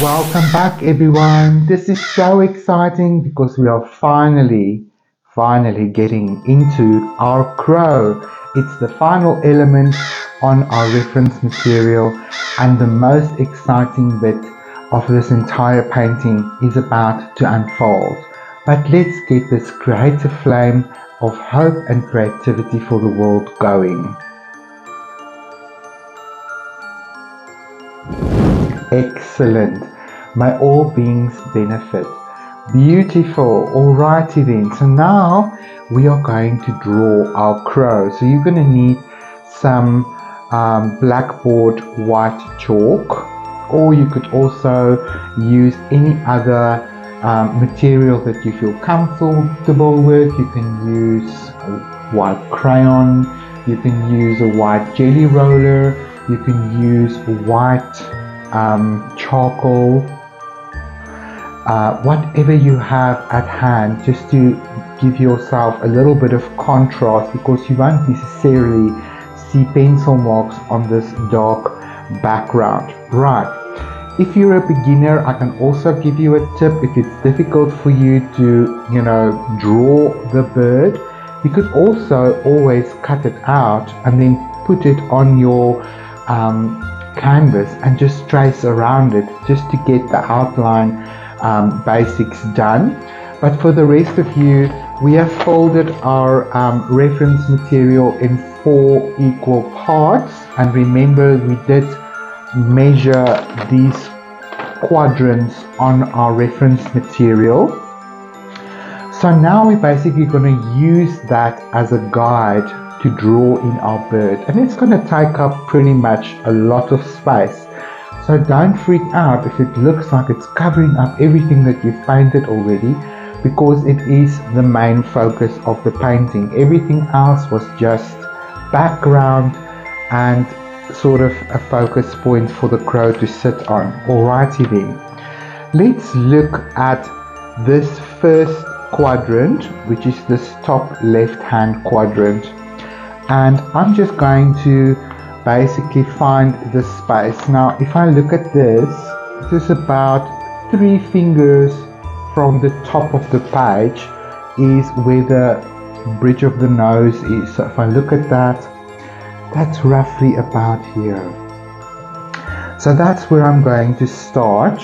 Welcome back, everyone. This is so exciting because we are finally getting into our crow. It's the final element on our reference material, and the most exciting bit of this entire painting is about to unfold. But let's get this creative flame of hope and creativity for the world going. Excellent. May all beings benefit. Beautiful. Alrighty then. So now we are going to draw our crow. So you're going to need some blackboard white chalk, or you could also use any other material that you feel comfortable with. You can use a white crayon, you can use a white jelly roller, you can use white charcoal, whatever you have at hand, just to give yourself a little bit of contrast, because you won't necessarily see pencil marks on this dark background. Right, if you're a beginner, I can also give you a tip. If it's difficult for you to draw the bird, you could also always cut it out and then put it on your canvas and just trace around it, just to get the outline basics done. But for the rest of you, we have folded our reference material in 4 equal parts, and remember, we did measure these quadrants on our reference material. So now we're basically going to use that as a guide to draw in our bird, and it's going to take up pretty much a lot of space. So don't freak out if it looks like it's covering up everything that you've painted already, because it is the main focus of the painting. Everything else was just background and sort of a focus point for the crow to sit on. Alrighty then, let's look at this first quadrant, which is this top left hand quadrant, and I'm just going to basically find the space. Now if I look at this, it is about 3 fingers from the top of the page is where the bridge of the nose is. So if I look at that, that's roughly about here. So that's where I'm going to start.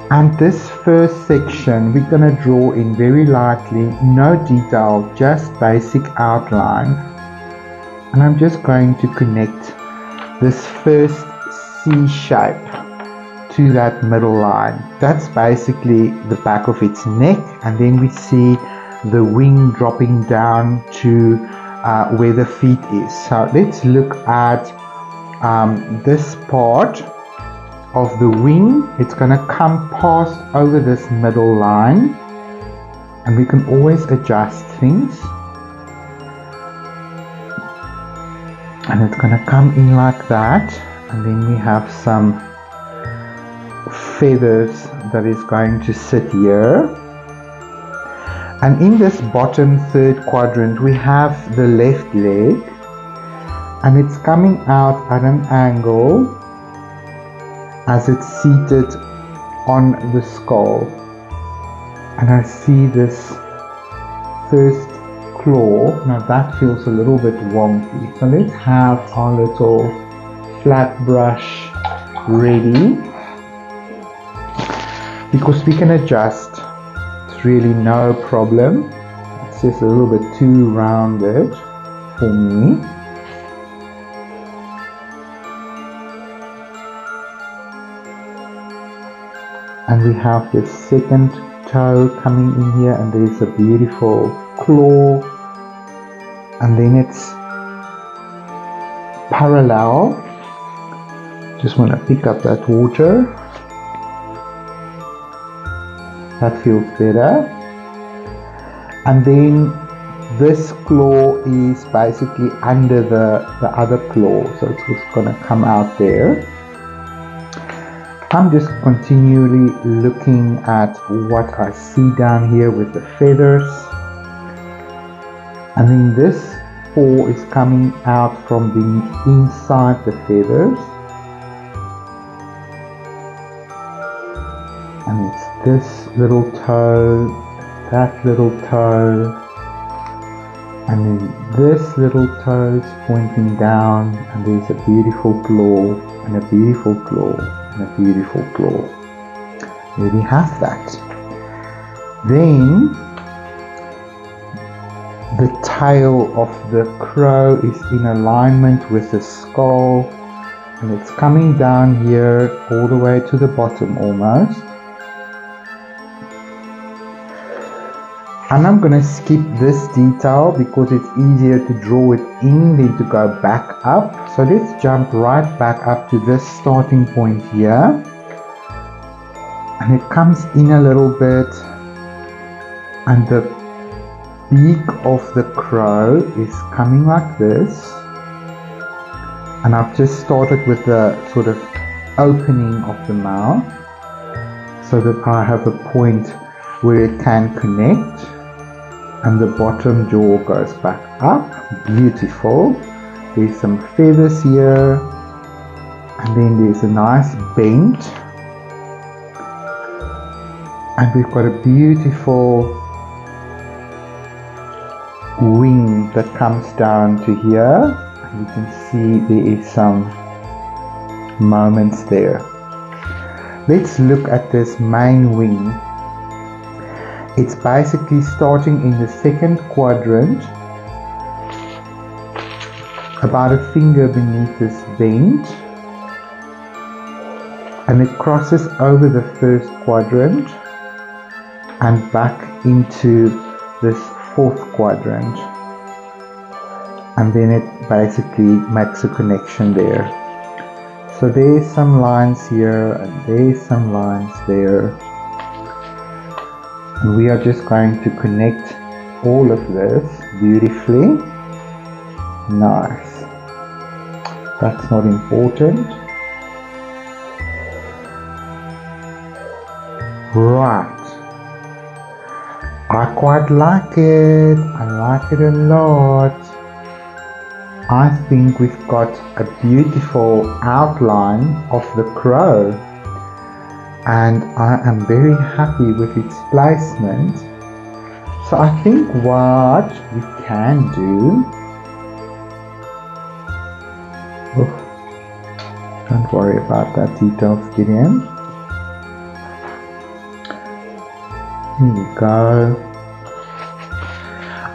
And this first section we're going to draw in very lightly, no detail, just basic outline. And I'm just going to connect this first C shape to that middle line. That's basically the back of its neck, and then we see the wing dropping down to where the feet is. So let's look at this part of the wing. It's going to come past over this middle line, and we can always adjust things. And it's going to come in like that, and then we have some feathers that is going to sit here. And in this bottom third quadrant we have the left leg, and it's coming out at an angle as it's seated on the skull. And I see this first claw. Now that feels a little bit wonky, so let's have our little flat brush ready, because we can adjust. It's really no problem. It's just a little bit too rounded for me. And we have this second toe coming in here, and there's a beautiful claw, and then it's parallel. Just want to pick up that water. That feels better. And then this claw is basically under the other claw, so it's just going to come out there. I'm just continually looking at what I see down here with the feathers. And then this paw is coming out from the inside the feathers. and it's this little toe, that little toe, and then this little toe is pointing down, and there's a beautiful claw, and a beautiful claw, and a beautiful claw. There we have that. Then the tail of the crow is in alignment with the skull, and it's coming down here all the way to the bottom almost. And I'm going to skip this detail because it's easier to draw it in than to go back up. So let's jump right back up to this starting point here. And it comes in a little bit, and the beak of the crow is coming like this. And I've just started with the sort of opening of the mouth so that I have a point where it can connect. And the bottom jaw goes back up. Beautiful. There's some feathers here, and then there's a nice bend, and we've got a beautiful wing that comes down to here. And you can see there is some moments there. Let's look at this main wing. It's basically starting in the second quadrant, about a finger beneath this bend, and it crosses over the first quadrant and back into this fourth quadrant, and then it basically makes a connection there. So there's some lines here, and there's some lines there. And we are just going to connect all of this beautifully. Nice. That's not important. Right. I quite like it. I like it a lot. I think we've got a beautiful outline of the crow. And I am very happy with its placement. So I think what we can do, don't worry about that details, Gideon. Here we go.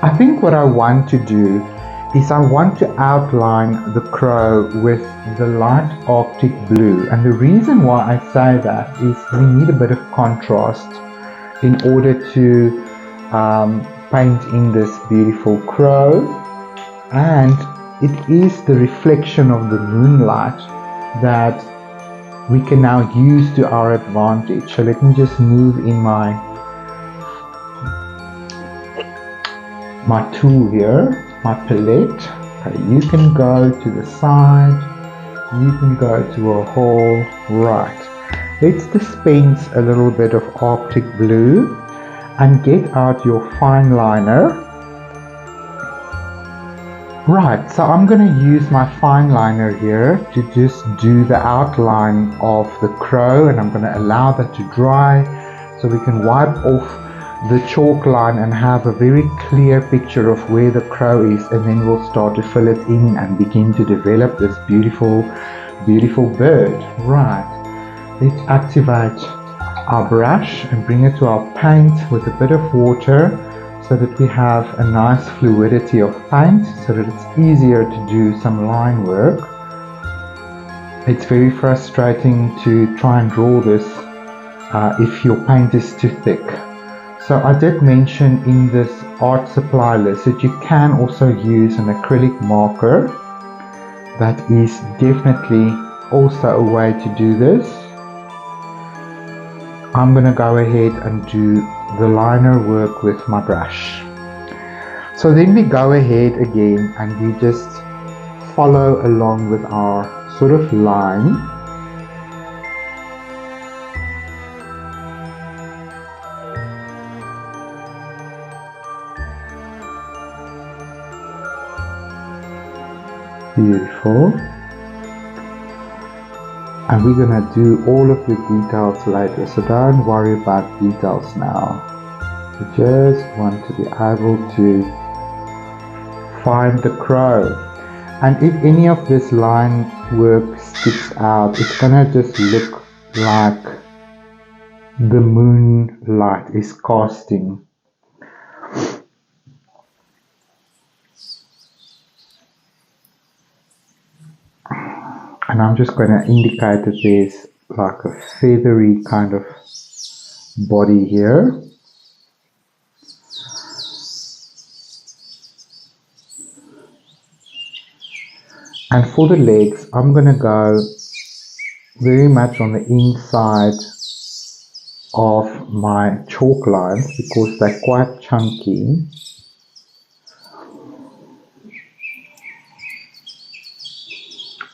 I think what I want to do is I want to outline the crow with the light Arctic blue, and the reason why I say that is we need a bit of contrast in order to paint in this beautiful crow, and it is the reflection of the moonlight that we can now use to our advantage. So let me just move in my tool here, my palette. Okay, you can go to the side, you can go to a hole. Right, let's dispense a little bit of Arctic blue and get out your fine liner. Right, so I'm going to use my fine liner here to just do the outline of the crow, and I'm going to allow that to dry so we can wipe off the chalk line and have a very clear picture of where the crow is, and then we'll start to fill it in and begin to develop this beautiful bird. Right, let's activate our brush and bring it to our paint with a bit of water so that we have a nice fluidity of paint so that it's easier to do some line work. It's very frustrating to try and draw this if your paint is too thick. So I did mention in this art supply list that you can also use an acrylic marker. That is definitely also a way to do this. I'm going to go ahead and do the liner work with my brush. So then we go ahead again and we just follow along with our sort of line. Beautiful. And we're gonna do all of the details later, so don't worry about details now. We just want to be able to find the crow. And if any of this line work sticks out, it's gonna just look like the moonlight is casting. And I'm just going to indicate that there's like a feathery kind of body here. And for the legs, I'm going to go very much on the inside of my chalk lines because they're quite chunky.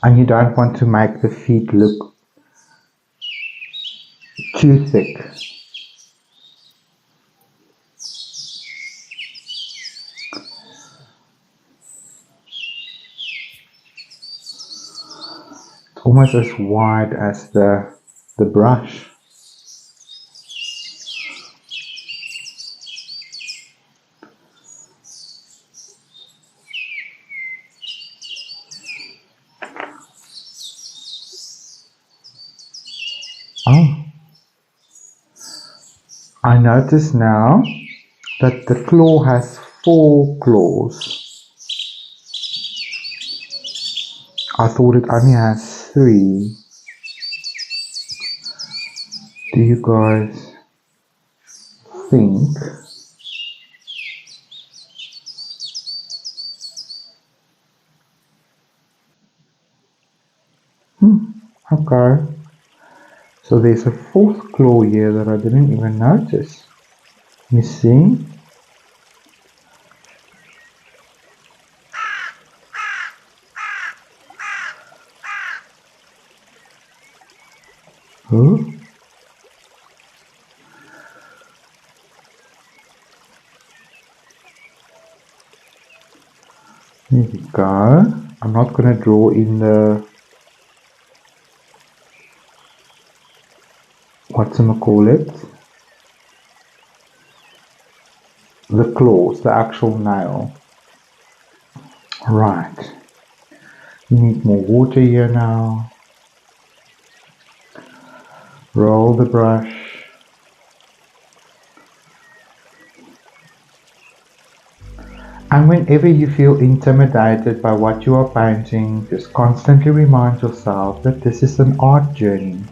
And you don't want to make the feet look too thick. It's almost as wide as the brush. Oh, I notice now that the claw has 4 claws. I thought it only has 3. Do you guys think? Okay. So there's a 4th claw here that I didn't even notice. You see? Oh. There we go. I'm not going to draw in the whatchamacallit, the claws, the actual nail. Right. You need more water here now. Roll the brush. And whenever you feel intimidated by what you are painting, just constantly remind yourself that this is an art journey.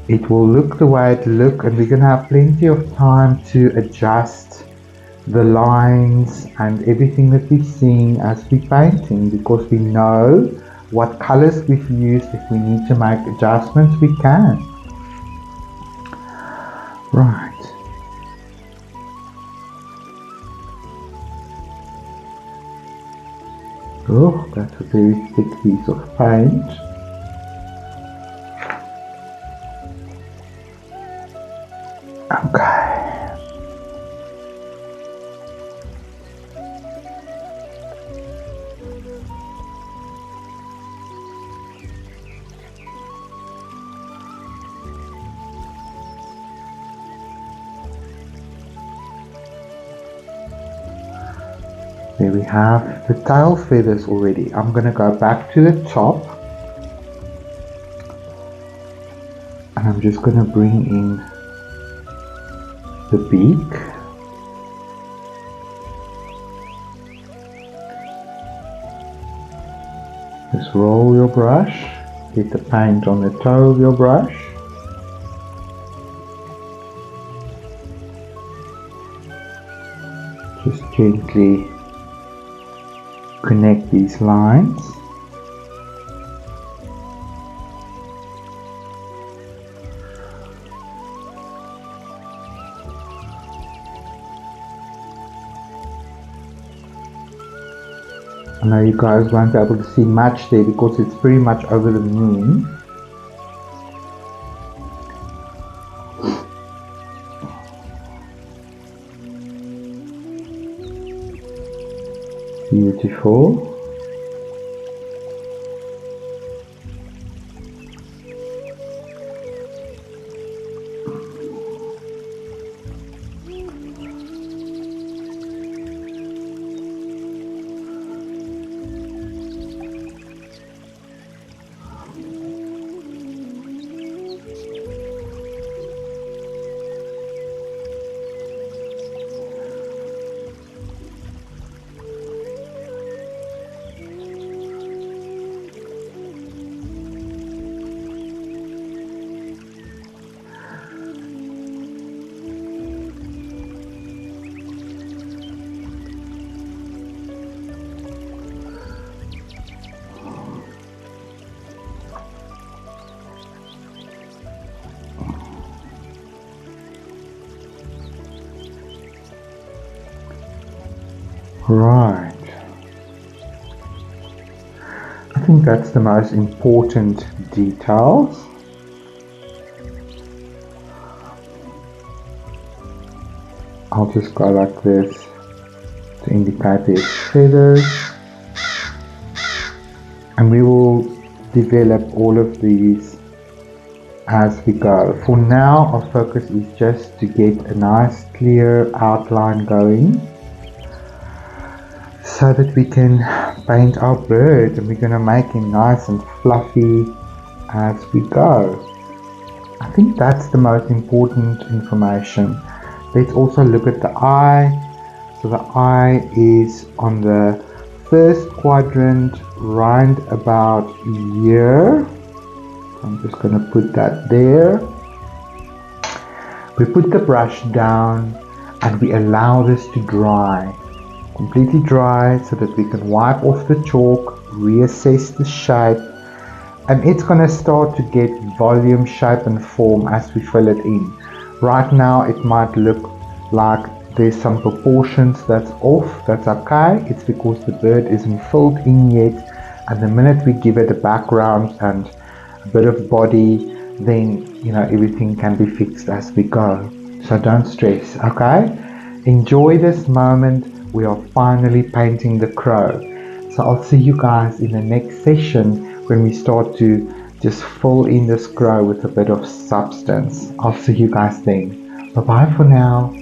It will look the way it looks, and we're going to have plenty of time to adjust the lines and everything that we're seeing as we're painting, because we know what colors we've used. If we need to make adjustments, we can. Right. Oh, that's a very thick piece of paint. Okay. There we have the tail feathers already. I'm going to go back to the top and I'm just going to bring in the beak. Just roll your brush, get the paint on the toe of your brush. Just gently connect these lines. I know you guys won't be able to see much there because it's pretty much over the moon. Beautiful. Right. I think that's the most important details. I'll just go like this to indicate the feathers. And we will develop all of these as we go. For now, our focus is just to get a nice clear outline going so that we can paint our bird, and we're going to make him nice and fluffy as we go. I think that's the most important information. Let's also look at the eye. So the eye is on the first quadrant, round about here. I'm just going to put that there. We put the brush down and we allow this to dry, completely dry, so that we can wipe off the chalk, reassess the shape, and it's going to start to get volume, shape and form as we fill it in. Right now it might look like there's some proportions that's off. That's okay. It's because the bird isn't filled in yet, and the minute we give it a background and a bit of body, then everything can be fixed as we go. So don't stress, okay? Enjoy this moment. We are finally painting the crow. So I'll see you guys in the next session when we start to just fill in this crow with a bit of substance. I'll see you guys then. Bye bye for now.